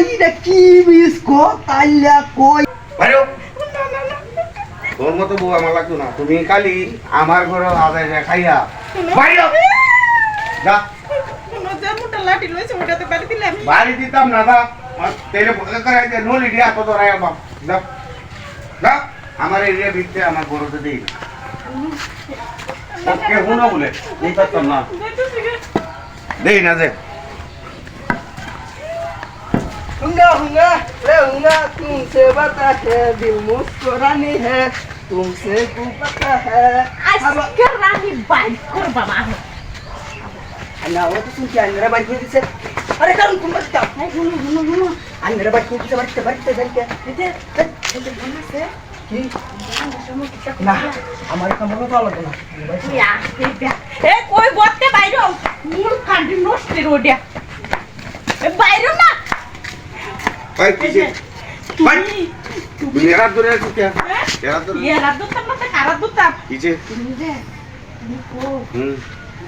এটা কি বিস্কুট তাইলা কই বাইরো তোর মতো বউ আমার লাগতো না তুমি খালি আমার ঘরে আদায় খাইয়া বাইরো যা বাড়ি দিতাম না দা তেলে করে নলি দিয়া তো রায় বাপ যা যা আমার এরিয়া ভিতরে আমার বড়তে দেই ওকে হুনো বলে এই পারতাম না দেই না যে हुंगा हुंगा रे हुंगा तुमसे बता है दिल मुस्कुरानी है तुमसे को पता है अब कर रानी बाइक कर बाबा ना वो तो सुन के अंदर बाइक में से अरे कौन तुम बता है हुनु हुनु हुनु अंदर बाइक में से बढ़ते चल के इधर बोलना से की ना हमारे कमरे तो अलग ना या ए कोई बोलते বাইরো মুর কান্ডি নষ্ট রোডিয়া এ বাইরো না ভাই কিছে ভাই তুমি এরা দূরে আছো কে এরা দূরে এরা দুটা মতে কারা দুটা কিছে তুমি যে তুমি কো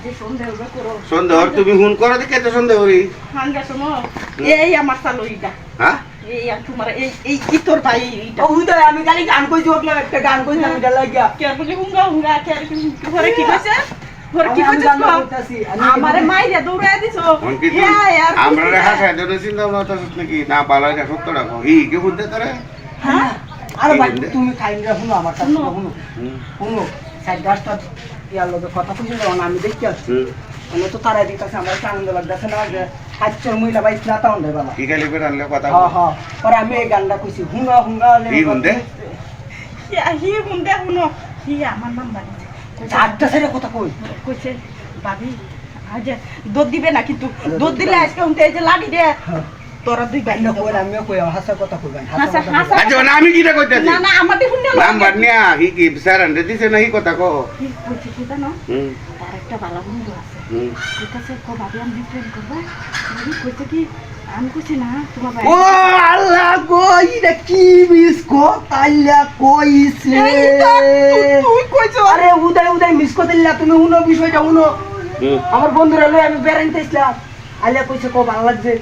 যে সন্দেহ করো সন্দেহ তুমি হুন করো দেখে তো সন্দেহ হরি হাঙ্গা শোনো এই আমার চালইটা হ্যাঁ এই আর তোমার এই কি তোর ভাই এইটা ও উদয় আমি গালি গান কই যোগ লাগে একটা গান কই আমি ডাল লাগিয়া কে বলি হুঙ্গা হুঙ্গা কে ঘরে কি কইছে ঘরে কি কইছে আমারে মাইরে দৌড়ায় দিছো আমরা রেখা খাই জন্য চিন্তা ভাবনা তো নাকি না পালা এটা সত্য রাখো ই কে বুঝতে তারে হ্যাঁ আরে ভাই তুমি খাইন রে শুনো আমার কাছে শুনো শুনো সাইড গাছটা ইয়ার লগে কথা কইছিল না আমি দেখি আসছি মানে তো তারা দিতেছে আমার আনন্দ লাগতেছে না যে হাচ্চর মহিলা ভাই না তাও দেয় বাবা কি খালি বের আনলে কথা হ্যাঁ হ্যাঁ পরে আমি এই গানটা কইছি হুঙ্গা হুঙ্গা হি হুন্দে হি হুন্দে হুনো হি আমার নাম বাড়ি আড্ডা ছেড়ে কথা কই কইছে ভাবি আজ দুধ দিবে না কিন্তু দুধ দিলে আজকে হুনতে এই যে লাড়ি দে তোরা দুই ভাই না কই আমিও কই হাসা কথা কই গান হাসা হাসা আচ্ছা না আমি কিটা কইতাছি না না আমাদের হুন্ডে নাম বাড়নিয়া হি কি সারান রে দিছে না হি কথা কো কইছে কি জানো তার একটা ভালো বন্ধু আছে কইতাছে কো ভাবি আমি প্রেম করব আমি কইছে কি আমি কইছি না তোমার ভাই ও আল্লাহ গো এটা কি বিস্কুট তাইলা কইছে তুই কইছো আরে উদয় উদয় মিস করে দিলা তুমি উনো বিষয়টা উনো আমার বন্ধুরা লই আমি বেরাইতে ইসলাম আলিয়া কইছে কো ভালো লাগছে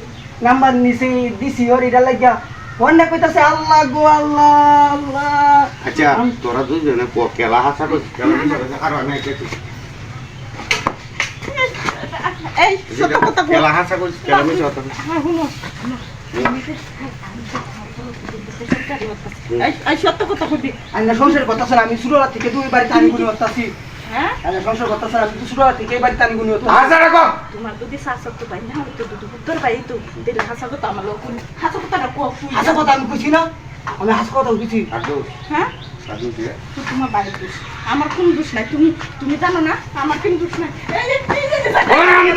নাম্বার নিছি দিছি ওর এটা লাগিয়া ওন্ডা কইতাছে আল্লাহ গো আল্লাহ আল্লাহ আচ্ছা তোরা দুইজনে কো কেলা হাসা কই কেলা দিছে আর নাই কে এই সত্য কথা বল কেলা হাসা কই কেলা মিছ কথা হ্যাঁ হুনো এই সত্য কথা কইবি আন্না সংসার কথা শুন আমি শুরু থেকে দুই বাড়ি টানি গুনি হতাছি হ্যাঁ আন্না সংসার কথা শুন আমি শুরু থেকে এই বাড়ি টানি গুনি হতাছি হাসা রাখো তোমার যদি শাসক তো ভাই না তো তোর ভাই তো দিলে হাসা কথা আমার লোক হাসা কথা না কো হাসা কথা আমি কইছি না আমি হাসা কথা কইছি আসো হ্যাঁ আসো দিয়ে তো তোমার বাড়ির দোষ আমার কোন দোষ নাই তুমি জানো না আমার কোন দোষ নাই এই